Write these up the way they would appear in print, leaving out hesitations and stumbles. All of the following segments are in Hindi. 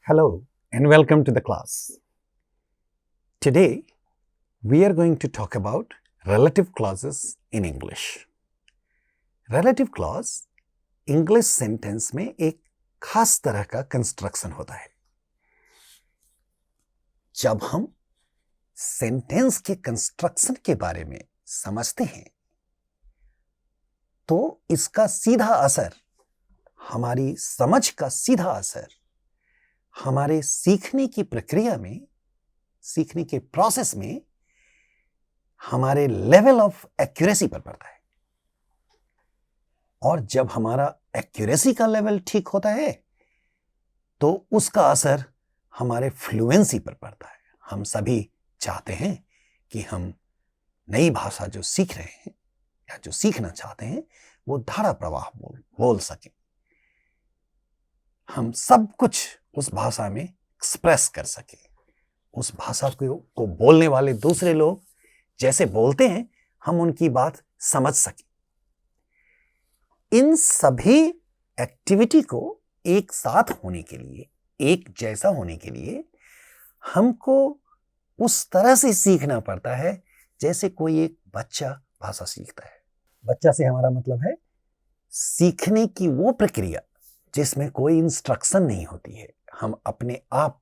Hello and welcome to the class. Today we are going to talk about relative clauses in English. Relative clause English sentence में एक खास तरह का कंस्ट्रक्शन होता है. जब हम सेंटेंस के कंस्ट्रक्शन के बारे में समझते हैं तो इसका सीधा असर, हमारी समझ का सीधा असर हमारे सीखने की प्रक्रिया में, सीखने के प्रोसेस में हमारे लेवल ऑफ एक्यूरेसी पर पड़ता है. और जब हमारा एक्यूरेसी का लेवल ठीक होता है तो उसका असर हमारे फ्लुएंसी पर पड़ता है. हम सभी चाहते हैं कि हम नई भाषा जो सीख रहे हैं या जो सीखना चाहते हैं वो धारा प्रवाह बोल सकें. हम सब कुछ उस भाषा में एक्सप्रेस कर सके. उस भाषा को बोलने वाले दूसरे लोग जैसे बोलते हैं हम उनकी बात समझ सके. इन सभी एक्टिविटी को एक साथ होने के लिए, एक जैसा होने के लिए हमको उस तरह से सीखना पड़ता है जैसे कोई एक बच्चा भाषा सीखता है. बच्चा से हमारा मतलब है सीखने की वो प्रक्रिया जिसमें कोई इंस्ट्रक्शन नहीं होती है. हम अपने आप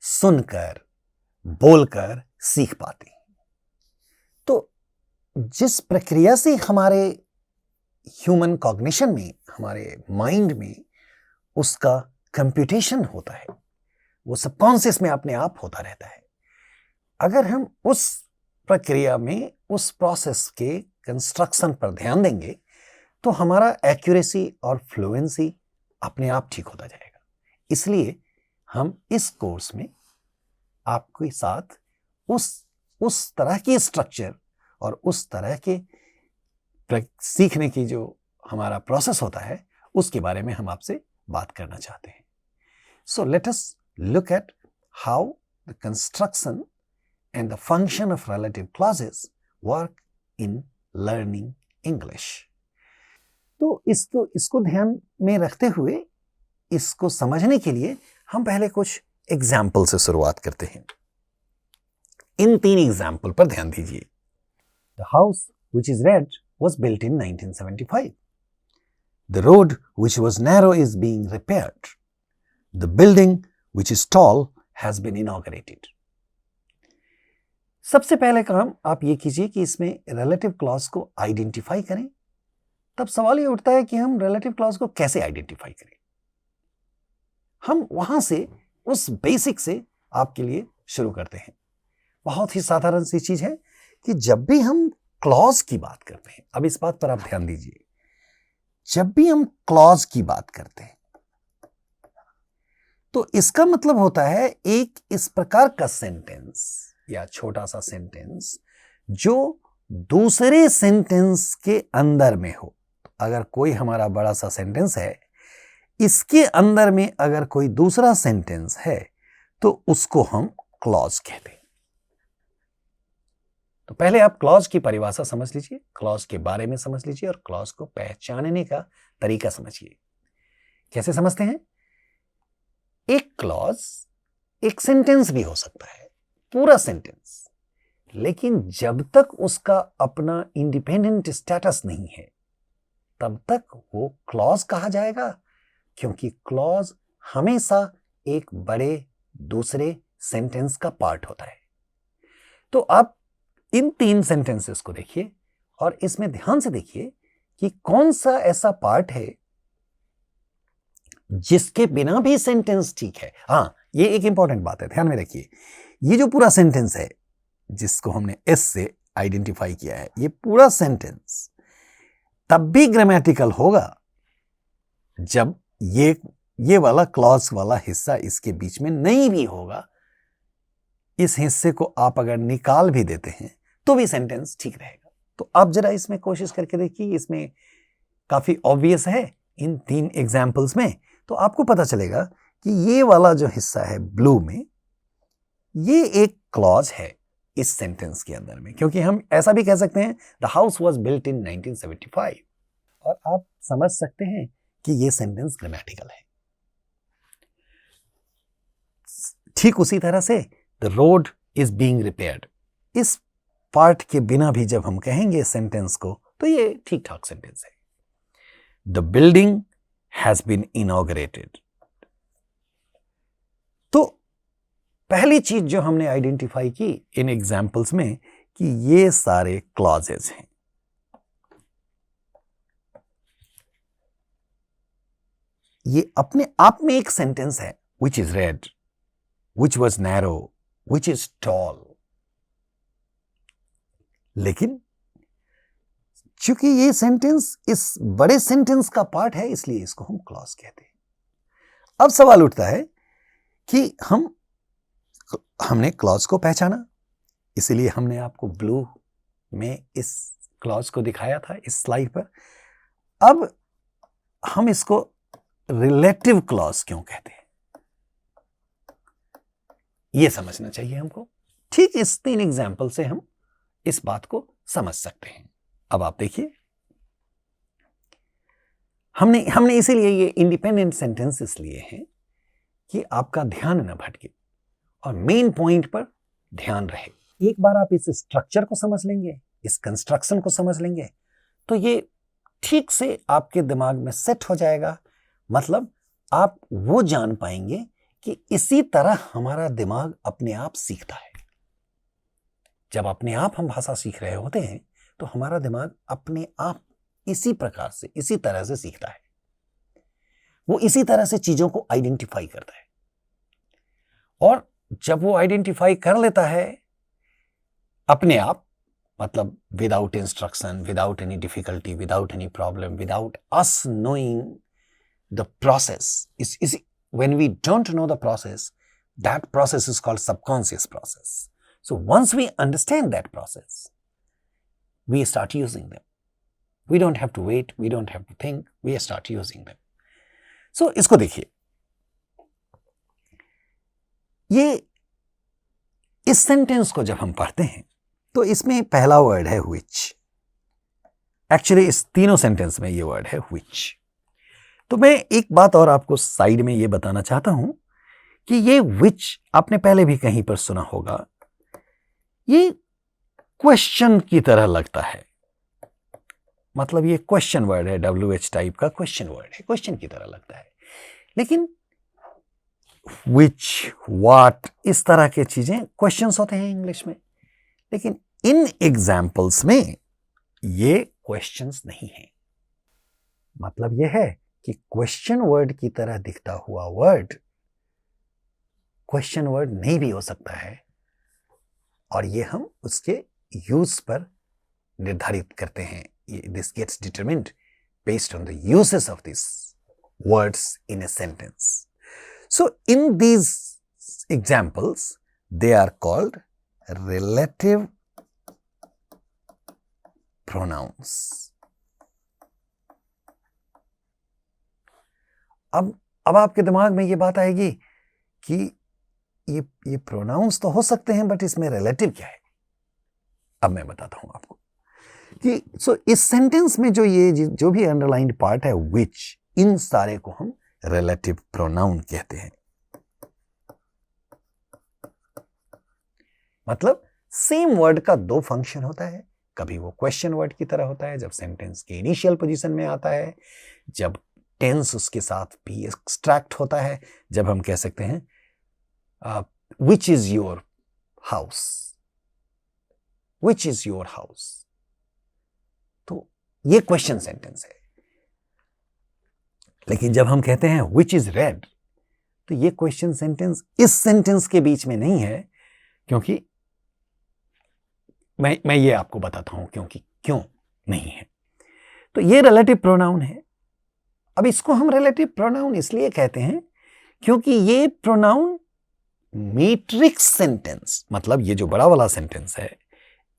सुनकर, बोलकर सीख पाते हैं. तो जिस प्रक्रिया से हमारे ह्यूमन कॉग्निशन में, हमारे माइंड में उसका कंप्यूटेशन होता है, वो सबकॉन्शियस में अपने आप होता रहता है. अगर हम उस प्रक्रिया में, उस प्रोसेस के कंस्ट्रक्शन पर ध्यान देंगे तो हमारा एक्यूरेसी और फ्लुएंसी अपने आप ठीक होता जाएगा. इसलिए हम इस कोर्स में आपके साथ उस तरह की स्ट्रक्चर और उस तरह के सीखने की जो हमारा प्रोसेस होता है उसके बारे में हम आपसे बात करना चाहते हैं. So let us look at how the construction and the function of relative clauses work in learning English. तो इसको ध्यान में रखते हुए, इसको समझने के लिए हम पहले कुछ एग्जाम्पल से शुरुआत करते हैं. इन 3 एग्जाम्पल पर ध्यान दीजिए. The house which is red was built in 1975. The road which was narrow is being repaired. The building which is tall has been inaugurated. सबसे पहले काम आप ये कीजिए कि इसमें रिलेटिव क्लॉज को आइडेंटिफाई करें. तब सवाल ये उठता है कि हम रिलेटिव क्लॉज को कैसे आइडेंटिफाई करें. हम वहां से, उस बेसिक से आपके लिए शुरू करते हैं. बहुत ही साधारण सी चीज है कि जब भी हम क्लॉज की बात करते हैं, अब इस बात पर आप ध्यान दीजिए, जब भी हम क्लॉज की बात करते हैं तो इसका मतलब होता है एक इस प्रकार का सेंटेंस या छोटा सा सेंटेंस जो दूसरे सेंटेंस के अंदर में हो. अगर कोई हमारा बड़ा सा सेंटेंस है, इसके अंदर में अगर कोई दूसरा सेंटेंस है तो उसको हम क्लॉज कहते हैं. तो पहले आप क्लॉज की परिभाषा समझ लीजिए, क्लॉज के बारे में समझ लीजिए और क्लॉज को पहचानने का तरीका समझिए. कैसे समझते हैं? एक क्लॉज एक सेंटेंस भी हो सकता है, पूरा सेंटेंस, लेकिन जब तक उसका अपना इंडिपेंडेंट स्टेटस नहीं है तब तक वो क्लॉज कहा जाएगा, क्योंकि क्लॉज हमेशा एक बड़े दूसरे सेंटेंस का पार्ट होता है. तो आप इन 3 सेंटेंसेस को देखिए और इसमें ध्यान से देखिए कि कौन सा ऐसा पार्ट है जिसके बिना भी सेंटेंस ठीक है. हाँ, ये एक इंपॉर्टेंट बात है, ध्यान में रखिए. ये जो पूरा सेंटेंस है जिसको हमने एस से आइडेंटिफाई किया है, ये पूरा सेंटेंस तब भी ग्रामेटिकल होगा जब ये वाला क्लॉज वाला हिस्सा इसके बीच में नहीं भी होगा. इस हिस्से को आप अगर निकाल भी देते हैं तो भी सेंटेंस ठीक रहेगा. तो आप जरा इसमें कोशिश करके देखिए. इसमें काफी ऑब्वियस है इन 3 एग्जाम्पल्स में. तो आपको पता चलेगा कि ये वाला जो हिस्सा है ब्लू में, ये एक क्लॉज है इस सेंटेंस के अंदर में, क्योंकि हम ऐसा भी कह सकते हैं the house was built in 1975. और आप समझ सकते हैं कि ये सेंटेंस ग्रामेटिकल है. ठीक उसी तरह से the road is being repaired, इस पार्ट के बिना भी जब हम कहेंगे सेंटेंस को तो ये ठीक ठाक सेंटेंस है। The building has been inaugurated. तो पहली चीज जो हमने आइडेंटिफाई की इन एग्जाम्पल्स में कि ये सारे क्लॉजेस हैं। ये अपने आप में एक सेंटेंस है, which is red, which was narrow, which is toll. लेकिन चूंकि ये सेंटेंस इस बड़े सेंटेंस का पार्ट है, इसलिए इसको हम क्लॉज कहते हैं। अब सवाल उठता है कि हमने क्लॉज को पहचाना, इसलिए हमने आपको ब्लू में इस क्लॉज को दिखाया था इस स्लाइड पर। अब हम इसको रिलेटिव क्लॉज क्यों कहते हैं, यह समझना चाहिए हमको। ठीक इस 3 एग्जाम्पल से हम इस बात को समझ सकते हैं। अब आप देखिए, हमने इसीलिए ये इंडिपेंडेंट सेंटेंस इसलिए हैं कि आपका ध्यान न भटके और मेन पॉइंट पर ध्यान रहे। एक बार आप इस स्ट्रक्चर को समझ लेंगे, इस कंस्ट्रक्शन को समझ लेंगे, तो ये ठीक से आपके दिमाग में सेट हो जाएगा। मतलब आप वो जान पाएंगे कि इसी तरह हमारा दिमाग अपने आप सीखता है। जब अपने आप हम भाषा सीख रहे होते हैं तो हमारा दिमाग अपने आप इसी प्रकार से, इसी तरह से सीखता है। वो इसी तरह से चीजों को आइडेंटिफाई करता है, और जब वो आइडेंटिफाई कर लेता है अपने आप, मतलब without instruction, without any difficulty, without any problem, without us knowing the process, when we don't know the process, that process is called subconscious process. So once we understand that process, we start using them. We don't have to wait, we don't have to think, we start using them. So इसको देखिए, ये इस सेंटेंस को जब हम पढ़ते हैं तो इसमें पहला वर्ड है which. एक्चुअली इस तीनों सेंटेंस में ये वर्ड है which. तो मैं एक बात और आपको साइड में ये बताना चाहता हूं कि ये which आपने पहले भी कहीं पर सुना होगा, ये क्वेश्चन की तरह लगता है। मतलब ये क्वेश्चन वर्ड है, WH टाइप का क्वेश्चन वर्ड है, क्वेश्चन की तरह लगता है। लेकिन which, what, इस तरह के चीजें क्वेश्चंस होते हैं इंग्लिश में, लेकिन इन एग्जाम्पल्स में ये क्वेश्चंस नहीं है। मतलब ये है कि क्वेश्चन वर्ड की तरह दिखता हुआ वर्ड क्वेश्चन वर्ड नहीं भी हो सकता है, और ये हम उसके यूज पर निर्धारित करते हैं। This gets determined based on the uses of this words in a sentence. So in these examples they are called relative pronouns. अब आपके दिमाग में ये बात आएगी कि ये प्रोनाउंस तो हो सकते हैं, बट इसमें रिलेटिव क्या है। अब मैं बताता हूं आपको कि इस सेंटेंस में जो भी अंडरलाइंड पार्ट है which, इन सारे को हम रिलेटिव प्रोनाउन कहते हैं। मतलब सेम वर्ड का 2 फंक्शन होता है। कभी वो क्वेश्चन वर्ड की तरह होता है जब सेंटेंस के इनिशियल पोजीशन में आता है, जब टेंस उसके साथ भी एक्सट्रैक्ट होता है, जब हम कह सकते हैं which is your house, which is your house, तो ये क्वेश्चन सेंटेंस है। लेकिन जब हम कहते हैं which is red, तो ये क्वेश्चन सेंटेंस इस सेंटेंस के बीच में नहीं है, क्योंकि मैं ये आपको बताता हूं क्यों नहीं है। तो ये रिलेटिव प्रोनाउन है। अब इसको हम रिलेटिव प्रोनाउन इसलिए कहते हैं क्योंकि ये प्रोनाउन मैट्रिक्स सेंटेंस, मतलब ये जो बड़ा वाला सेंटेंस है,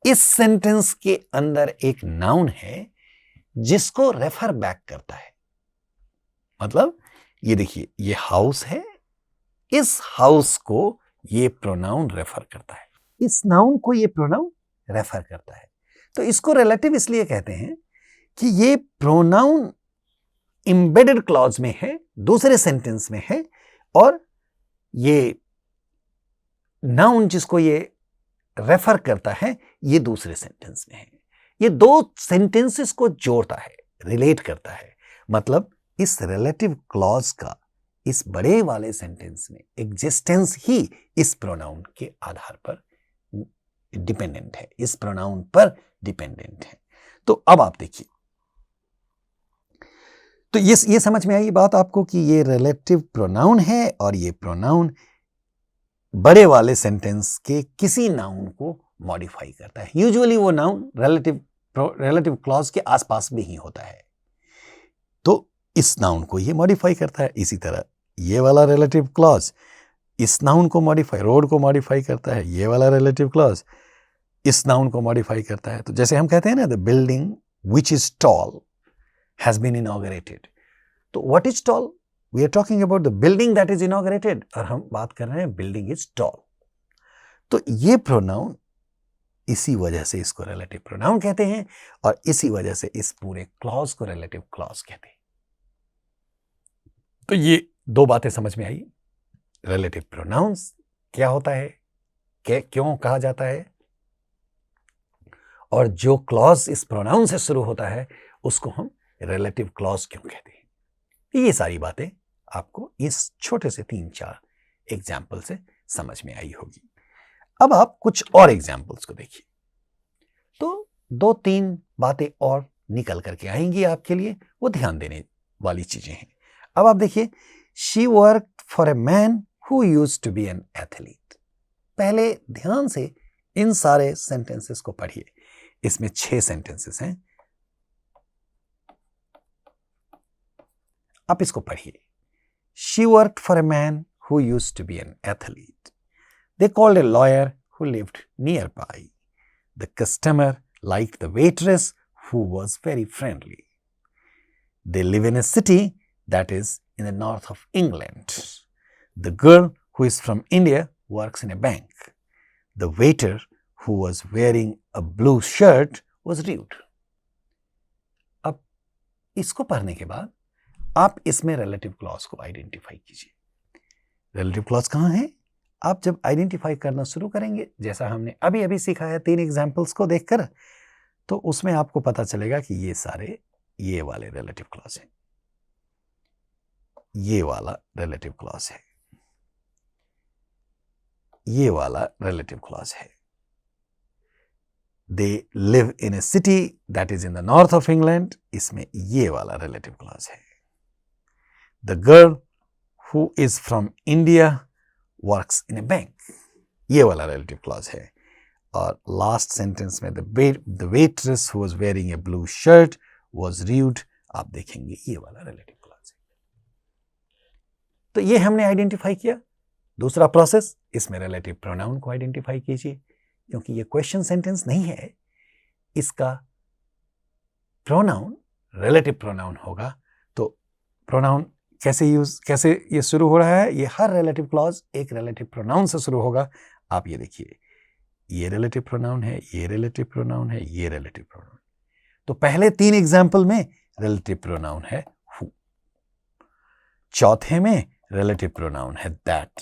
इस सेंटेंस के अंदर एक नाउन है जिसको रेफर बैक करता है। मतलब ये देखिए, ये हाउस है, इस हाउस को ये प्रोनाउन रेफर करता है, इस नाउन को ये प्रोनाउन रेफर करता है। तो इसको रिलेटिव इसलिए कहते हैं कि ये प्रोनाउन एम्बेडेड क्लॉज में है, दूसरे सेंटेंस में है, और ये नाउन जिसको ये रेफर करता है ये दूसरे सेंटेंस में है। ये दो सेंटेंसेस को जोड़ता है, रिलेट करता है। मतलब इस रिलेटिव क्लॉज का इस बड़े वाले सेंटेंस में एग्जिस्टेंस ही इस प्रोनाउन के आधार पर डिपेंडेंट है, इस प्रोनाउन पर डिपेंडेंट है। तो अब आप देखिए, तो ये समझ में आई बात आपको कि ये रिलेटिव प्रोनाउन है और ये प्रोनाउन बड़े वाले सेंटेंस के किसी नाउन को मॉडिफाई करता है। यूजुअली वो नाउन रिलेटिव क्लॉज के आसपास भी ही होता है, तो इस नाउन को ये मॉडिफाई करता है। इसी तरह ये वाला रिलेटिव क्लॉज इस नाउन को मॉडिफाई, रोड को मॉडिफाई करता है। ये वाला रिलेटिव क्लॉज इस नाउन को मॉडिफाई करता है। तो जैसे हम कहते हैं ना, the building which is tall has been inaugurated. तो what is tall? We are talking about the building that is inaugurated, और हम बात कर रहे हैं बिल्डिंग इज टॉल। तो ये प्रोनाउन, इसी वजह से इसको रिलेटिव प्रोनाउन कहते हैं और इसी वजह से इस पूरे क्लॉज को रिलेटिव क्लॉज कहते हैं। तो ये दो बातें समझ में आई। रिलेटिव प्रोनाउंस क्या होता है, क्यों कहा जाता है, और जो क्लॉज इस प्रोनाउन से शुरू होता है उसको हम रिलेटिव क्लॉज क्यों कहते हैं। ये सारी बातें आपको इस छोटे से 3-4 एग्जाम्पल से समझ में आई होगी। अब आप कुछ और एग्जाम्पल्स को देखिए, तो 2-3 बातें और निकल करके आएंगी आपके लिए, वो ध्यान देने वाली चीजें हैं। अब आप देखिए, she worked for a man who used to be an athlete. पहले ध्यान से इन सारे सेंटेंसेस को पढ़िए। इसमें 6 सेंटेंसेस हैं, आप इसको पढ़िए। She worked for a man who used to be an athlete. They called a lawyer who lived nearby. The customer liked the waitress who was very friendly. They live in a city that is in the north of England. The girl who is from India works in a bank. The waiter who was wearing a blue shirt was rude. अब इसको पढ़ने के बाद आप इसमें रिलेटिव क्लॉज को आइडेंटिफाई कीजिए। रिलेटिव क्लॉज कहाँ है? आप जब आइडेंटिफाई करना शुरू करेंगे, जैसा हमने अभी अभी सीखा है 3 एग्जाम्पल्स को देखकर, तो उसमें आपको पता चलेगा कि ये सारे ये वाले रिलेटिव क्लॉज हैं, ये वाला रिलेटिव क्लॉज है, ये वाला रिलेटिव क्लॉज है। They live in A city that is in the north of England, इसमें ये वाला रिलेटिव क्लॉज है। The girl who is from India works in a bank, ये वाला relative clause है। और लास्ट सेंटेंस में the waitress who was wearing a blue shirt was rude, आप देखेंगे ये वाला relative clause है। तो ये हमने आइडेंटिफाई किया। दूसरा प्रोसेस, इसमें रिलेटिव प्रोनाउन को आइडेंटिफाई कीजिए, क्योंकि ये क्वेश्चन सेंटेंस नहीं है, इसका प्रोनाउन रिलेटिव प्रोनाउन होगा। तो प्रोनाउन कैसे ये शुरू हो रहा है? ये हर रिलेटिव क्लॉज एक रिलेटिव प्रोनाउन से शुरू होगा। आप ये देखिए, ये रिलेटिव प्रोनाउन है, ये रिलेटिव प्रोनाउन है, ये रिलेटिव प्रोनाउन। तो पहले 3 एग्जाम्पल में रिलेटिव प्रोनाउन है हु, चौथे में रिलेटिव प्रोनाउन है दैट।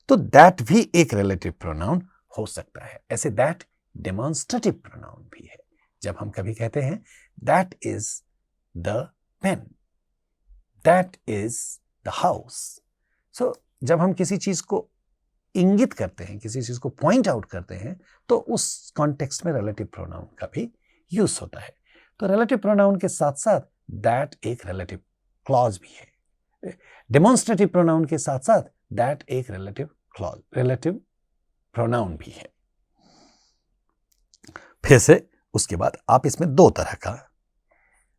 तो दैट भी एक रिलेटिव प्रोनाउन हो सकता है। ऐसे दैट डेमोन्स्ट्रेटिव प्रोनाउन भी है। जब हम कभी कहते हैं that is the pen, that is the house, so जब हम किसी चीज को इंगित करते हैं, किसी चीज को पॉइंट आउट करते हैं, तो उस कॉन्टेक्स्ट में रिलेटिव प्रोनाउन का भी यूज होता है। तो रिलेटिव प्रोनाउन के साथ साथ दैट एक रिलेटिव क्लॉज भी है। डेमोन्स्ट्रेटिव प्रोनाउन के साथ साथ दैट एक रिलेटिव प्रोनाउन भी है। फिर से उसके बाद आप इसमें 2 तरह का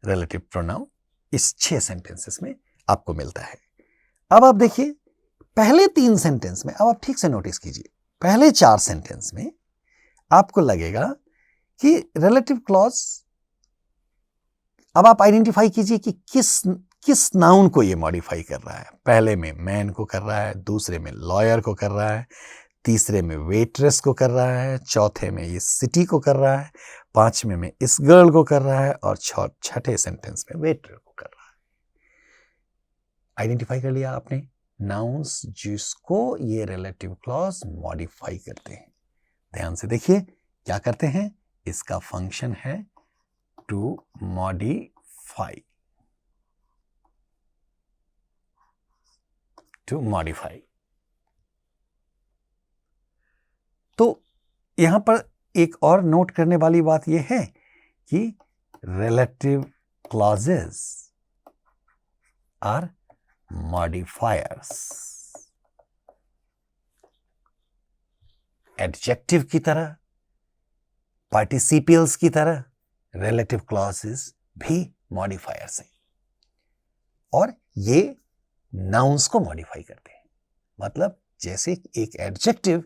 रिलेटिव प्रोनाउन इस 6 सेंटेंसेस में आपको मिलता है। अब आप देखिए, पहले 3 सेंटेंस में, अब आप ठीक से नोटिस कीजिए, पहले 4 सेंटेंस में आपको लगेगा कि रिलेटिव क्लॉज, अब आप आइडेंटिफाई कीजिए कि किस नाउन को ये मॉडिफाई कर रहा है। पहले में मैन को कर रहा है, दूसरे में लॉयर को कर रहा है, तीसरे में वेट्रेस को कर रहा है, चौथे में ये सिटी को कर रहा है, 5वें में इस गर्ल को कर रहा है, और 6ठे सेंटेंस में वेटर को कर रहा है। आइडेंटिफाई कर लिया आपने नाउन्स जिसको ये रिलेटिव क्लॉज मॉडिफाई करते हैं। ध्यान से देखिए क्या करते हैं, इसका फंक्शन है टू मॉडिफाई, टू मॉडिफाई। तो यहां पर एक और नोट करने वाली बात यह है कि relative clauses are modifiers. Adjective की तरह, पार्टिसिपियल्स की तरह रिलेटिव क्लॉजेस भी मॉडिफायर्स हैं और ये नाउन्स को मॉडिफाई करते हैं। मतलब जैसे एक एडजेक्टिव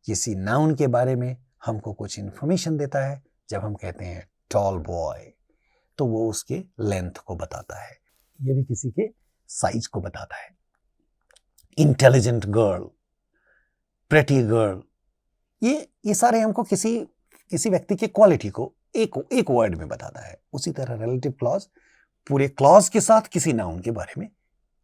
किसी नाउन के बारे में हमको कुछ इंफॉर्मेशन देता है। जब हम कहते हैं टॉल बॉय तो वो उसके लेंथ को बताता है, ये भी किसी के साइज को बताता है। इंटेलिजेंट गर्ल, प्रेटी गर्ल, ये सारे हमको किसी व्यक्ति के क्वालिटी को एक वर्ड में बताता है। उसी तरह रिलेटिव क्लॉज पूरे क्लॉज के साथ किसी नाउन के बारे में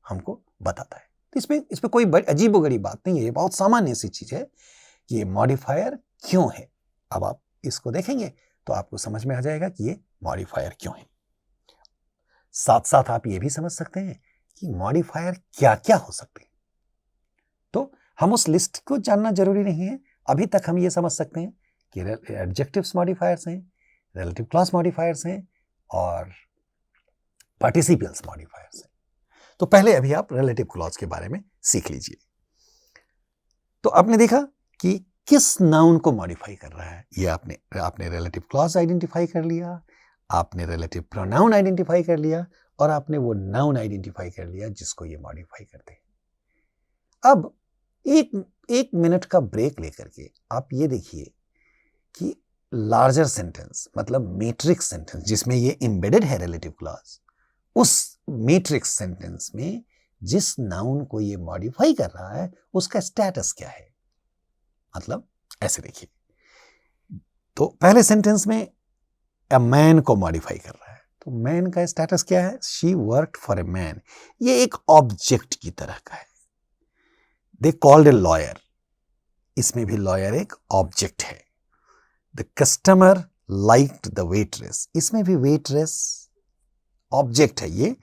हमको बताता है। तो इसमें कोई अजीबोगरीब बात नहीं है, ये बहुत सामान्य सी चीज है कि ये मॉडिफायर क्यों है। अब आप इसको देखेंगे तो आपको समझ में आ जाएगा कि ये मॉडिफायर क्यों है। साथ साथ आप ये भी समझ सकते हैं कि मॉडिफायर क्या क्या हो सकते हैं। तो हम उस लिस्ट को जानना जरूरी नहीं है, अभी तक हम ये समझ सकते हैं कि एडजेक्टिव्स मॉडिफायर्स हैं, रिलेटिव क्लॉज मॉडिफायर्स हैं और पार्टिसिपियल्स मॉडिफायर्स हैं। तो पहले अभी आप रिलेटिव क्लॉज के बारे में सीख लीजिए। तो आपने देखा कि किस नाउन को मॉडिफाई कर रहा है। ये आपने रिलेटिव क्लॉज आइडेंटिफाई कर लिया, आपने रिलेटिव प्रोनाउन आइडेंटिफाई कर लिया और आपने वो नाउन आइडेंटिफाई कर लिया जिसको ये मॉडिफाई करते हैं। अब एक मिनट का ब्रेक लेकर के आप ये देखिए कि लार्जर सेंटेंस मतलब मैट्रिक्स सेंटेंस जिसमें ये एम्बेडेड है रिलेटिव क्लॉज, उस मैट्रिक्स सेंटेंस में जिस नाउन को ये मॉडिफाई कर रहा है उसका स्टेटस क्या है। मतलब ऐसे देखिए, तो पहले सेंटेंस में अ मैन को मॉडिफाई कर रहा है, तो मैन का स्टेटस क्या है, she worked for a man. ये एक ऑब्जेक्ट की तरह का है। दे कॉल्ड ए लॉयर, इसमें भी लॉयर एक ऑब्जेक्ट है। The customer liked the waitress, इसमें भी वेट्रेस ऑब्जेक्ट है। ये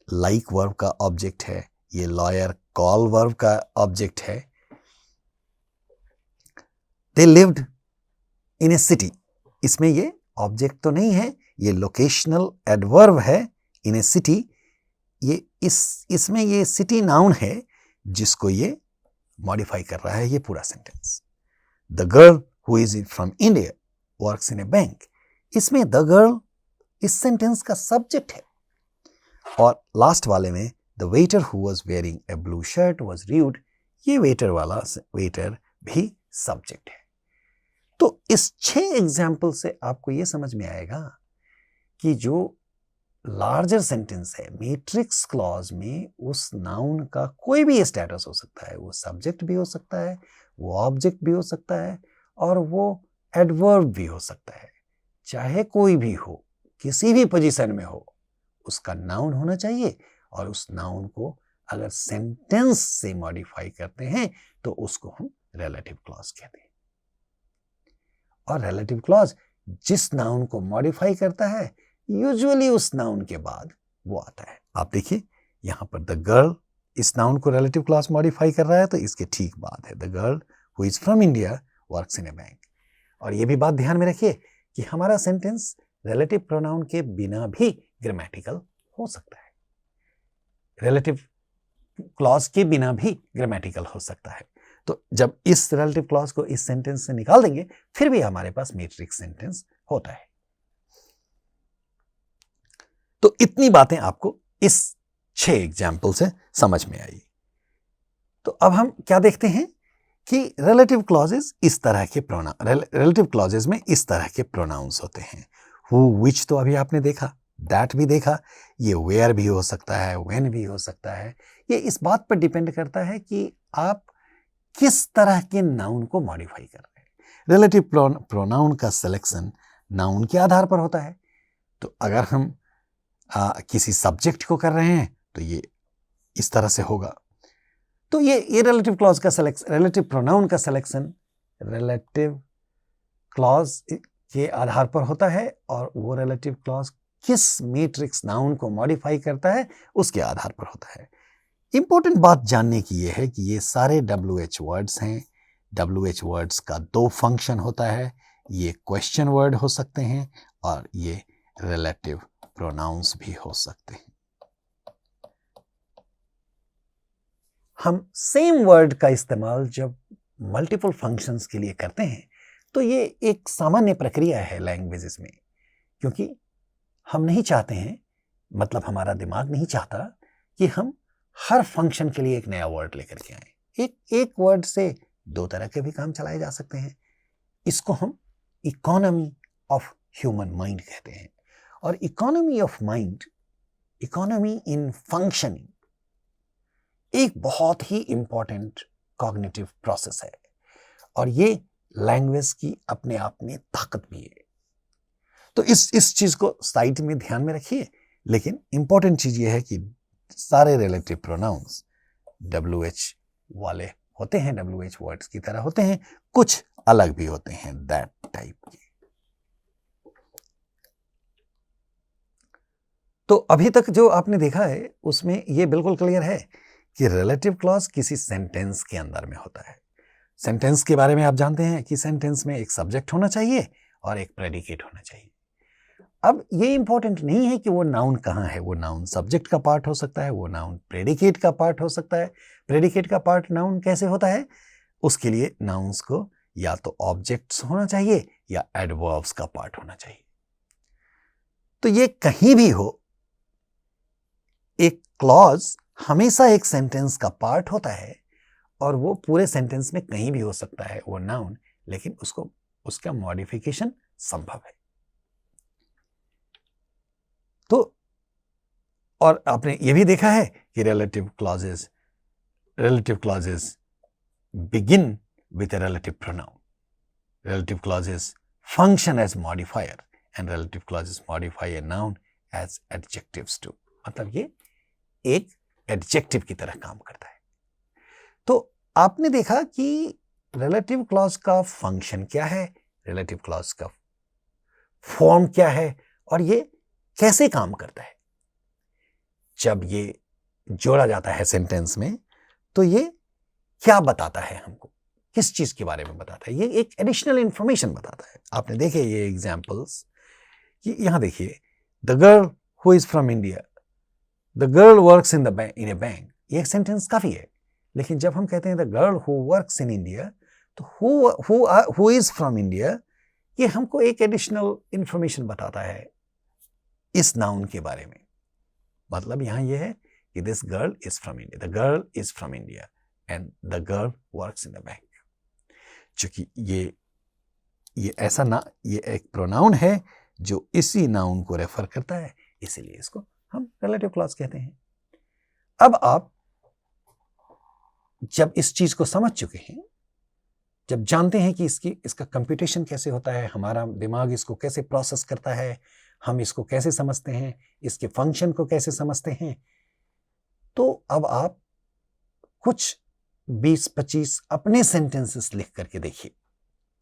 लाइक वर्ब का ऑब्जेक्ट है, ये लॉयर कॉल वर्ब का ऑब्जेक्ट है। They lived in A city, इसमें ये ऑब्जेक्ट तो नहीं है, ये लोकेशनल एडवर्ब है। इन ए सिटी, ये इसमें ये सिटी नाउन है जिसको ये मॉडिफाई कर रहा है ये पूरा sentence. The girl who is from India works in a bank, इसमें द गर्ल इस सेंटेंस का सब्जेक्ट है। और लास्ट वाले में the waiter who was wearing a blue shirt was rude, ये वेटर भी सब्जेक्ट है। तो इस 6 एग्जाम्पल से आपको यह समझ में आएगा कि जो लार्जर सेंटेंस है मैट्रिक्स क्लॉज में उस नाउन का कोई भी स्टेटस हो सकता है। वो सब्जेक्ट भी हो सकता है, वो ऑब्जेक्ट भी हो सकता है और वो एडवर्ब भी हो सकता है। चाहे कोई भी हो, किसी भी पोजीशन में हो, उसका नाउन होना चाहिए और उस नाउन को अगर सेंटेंस से मॉडिफाई करते हैं तो उसको हम रिलेटिव क्लॉज कहते हैं। और रिलेटिव क्लॉज जिस नाउन को मॉडिफाई करता है यूजुअली उस नाउन के बाद वो आता है। आप देखिए यहां पर द गर्ल, इस नाउन को रिलेटिव क्लॉज मॉडिफाई कर रहा है तो इसके ठीक बाद है the girl who is from India works in a bank. और ये भी बात ध्यान में रखिए कि हमारा सेंटेंस रिलेटिव प्रोनाउन के बिना भी ग्रामेटिकल हो सकता है, रिलेटिव क्लॉज के बिना भी ग्रामेटिकल हो सकता है। तो जब इस रिलेटिव क्लॉज को इस सेंटेंस से निकाल देंगे फिर भी हमारे पास मैट्रिक्स सेंटेंस होता है। तो इतनी बातें आपको इस 6 एग्जाम्पल से समझ में आई। तो अब हम क्या देखते हैं कि रिलेटिव क्लॉजेस इस तरह के रिलेटिव क्लॉजेस में इस तरह के प्रोनाउंस होते हैं। हु, विच तो अभी आपने देखा, दैट भी देखा, ये वेयर भी हो सकता है, व्हेन भी हो सकता है। ये इस बात पर डिपेंड करता है कि आप किस तरह के नाउन को मॉडिफाई कर रहे हैं। रिलेटिव प्रोनाउन का सिलेक्शन नाउन के आधार पर होता है। तो अगर हम किसी सब्जेक्ट को कर रहे हैं तो ये इस तरह से होगा। तो ये रिलेटिव क्लॉज का सिलेक्शन, रिलेटिव प्रोनाउन का सिलेक्शन रिलेटिव क्लॉज के आधार पर होता है, और वो रिलेटिव क्लॉज किस मैट्रिक्स नाउन को मॉडिफाई करता है उसके आधार पर होता है। इंपॉर्टेंट बात जानने की ये है कि ये सारे WH वर्ड्स हैं। WH वर्ड्स का 2 फंक्शन होता है, ये क्वेश्चन वर्ड हो सकते हैं और ये रिलेटिव प्रोनाउंस भी हो सकते हैं। हम सेम वर्ड का इस्तेमाल जब मल्टीपल फंक्शंस के लिए करते हैं तो ये एक सामान्य प्रक्रिया है लैंग्वेजेस में, क्योंकि हम नहीं चाहते हैं, मतलब हमारा दिमाग नहीं चाहता कि हम हर फंक्शन के लिए एक नया वर्ड लेकर के आए। एक वर्ड से 2 तरह के भी काम चलाए जा सकते हैं। इसको हम इकोनॉमी ऑफ ह्यूमन माइंड कहते हैं। और economy of mind, economy in functioning, एक बहुत ही इंपॉर्टेंट कॉग्निटिव प्रोसेस है, और ये लैंग्वेज की अपने आप में ताकत भी है। तो इस चीज को साइड में ध्यान में रखिए, लेकिन इंपॉर्टेंट चीज ये है कि सारे रिलेटिव प्रोनाउंस WH वाले होते हैं, WH वर्ड्स की तरह होते हैं, कुछ अलग भी होते हैं दैट टाइप के। तो अभी तक जो आपने देखा है उसमें ये बिल्कुल क्लियर है कि रिलेटिव क्लॉज किसी सेंटेंस के अंदर में होता है। सेंटेंस के बारे में आप जानते हैं कि सेंटेंस में एक सब्जेक्ट होना चाहिए और एक प्रेडिकेट होना चाहिए। अब ये इंपॉर्टेंट नहीं है कि वो नाउन कहाँ है, वो नाउन सब्जेक्ट का पार्ट हो सकता है, वो नाउन प्रेडिकेट का पार्ट हो सकता है। प्रेडिकेट का पार्ट नाउन कैसे होता है, उसके लिए नाउन्स को या तो ऑब्जेक्ट्स होना चाहिए या एडवर्ब्स का पार्ट होना चाहिए। तो ये कहीं भी हो, एक क्लॉज हमेशा एक सेंटेंस का पार्ट होता है, और वो पूरे सेंटेंस में कहीं भी हो सकता है वो नाउन, लेकिन उसका मॉडिफिकेशन संभव है। तो और आपने ये भी देखा है कि relative clauses begin with a relative pronoun, relative clauses function as modifier, and relative clauses modify a noun as adjectives too. मतलब ये एक एडजेक्टिव की तरह काम करता है। तो आपने देखा कि रिलेटिव क्लॉज का फंक्शन क्या है, रिलेटिव क्लॉज का फॉर्म क्या है, और ये कैसे काम करता है। जब ये जोड़ा जाता है सेंटेंस में तो ये क्या बताता है हमको, किस चीज के बारे में बताता है, ये एक एडिशनल इंफॉर्मेशन बताता है। आपने देखे ये एग्जांपल्स कि यहां देखिए, the girl who is from India, the girl works in a bank, ये एक सेंटेंस काफी है। लेकिन जब हम कहते हैं the girl who works in India, तो हु इज फ्रॉम इंडिया, ये हमको एक एडिशनल इंफॉर्मेशन बताता है इस नाउन के बारे में। मतलब यहां ये है कि this girl is from India, the girl is from India and the girl works in the bank. चूंकि ये ऐसा ना, ये एक प्रोनाउन है जो इसी नाउन को रेफर करता है, इसीलिए इसको हम रिलेटिव क्लॉज कहते हैं। अब आप जब इस चीज को समझ चुके हैं, जब जानते हैं कि इसका कंप्यूटेशन कैसे होता है, हमारा दिमाग इसको कैसे प्रोसेस करता है, हम इसको कैसे समझते हैं, इसके फंक्शन को कैसे समझते हैं, तो अब आप कुछ 20-25 अपने सेंटेंसेस लिख करके देखिए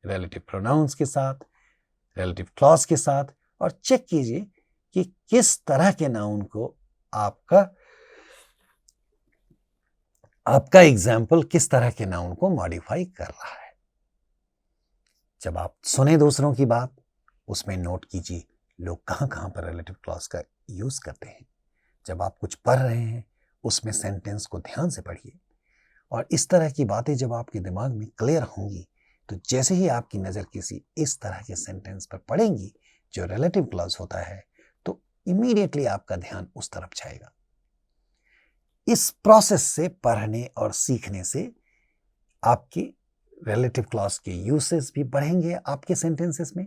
रिलेटिव प्रोनाउंस के साथ, रिलेटिव क्लॉज के साथ, और चेक कीजिए कि किस तरह के नाउन को आपका एग्जाम्पल किस तरह के नाउन को मॉडिफाई कर रहा है। जब आप सुने दूसरों की बात, उसमें नोट कीजिए लोग कहां कहां पर रिलेटिव क्लॉज का यूज करते हैं। जब आप कुछ पढ़ रहे हैं, उसमें सेंटेंस को ध्यान से पढ़िए, और इस तरह की बातें जब आपके दिमाग में क्लियर होंगी, तो जैसे ही आपकी नजर किसी इस तरह के सेंटेंस पर पड़ेगी जो रिलेटिव क्लॉज होता है, तो इमीडिएटली आपका ध्यान उस तरफ जाएगा। इस प्रोसेस से, पढ़ने और सीखने से, आपकी रिलेटिव क्लॉज के यूसेस भी बढ़ेंगे, आपके सेंटेंसेस में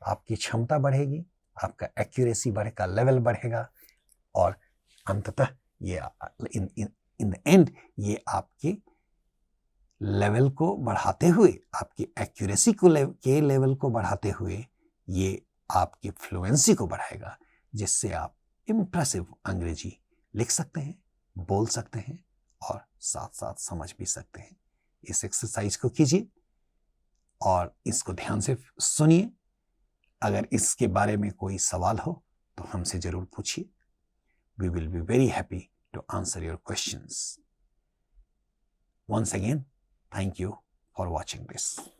आपकी क्षमता बढ़ेगी, आपका एक्यूरेसी बढ़ेगा, लेवल बढ़ेगा, और अंततः ये इन द एंड ये आपके लेवल को बढ़ाते हुए, आपकी एक्यूरेसी के लेवल को बढ़ाते हुए, ये आपकी फ्लुएंसी को बढ़ाएगा, जिससे आप इम्प्रेसिव अंग्रेजी लिख सकते हैं, बोल सकते हैं और साथ साथ समझ भी सकते हैं। इस एक्सरसाइज को कीजिए और इसको ध्यान से सुनिए। अगर इसके बारे में कोई सवाल हो तो हमसे जरूर पूछिए। We will be very happy to answer your questions. Once again, thank you for watching this.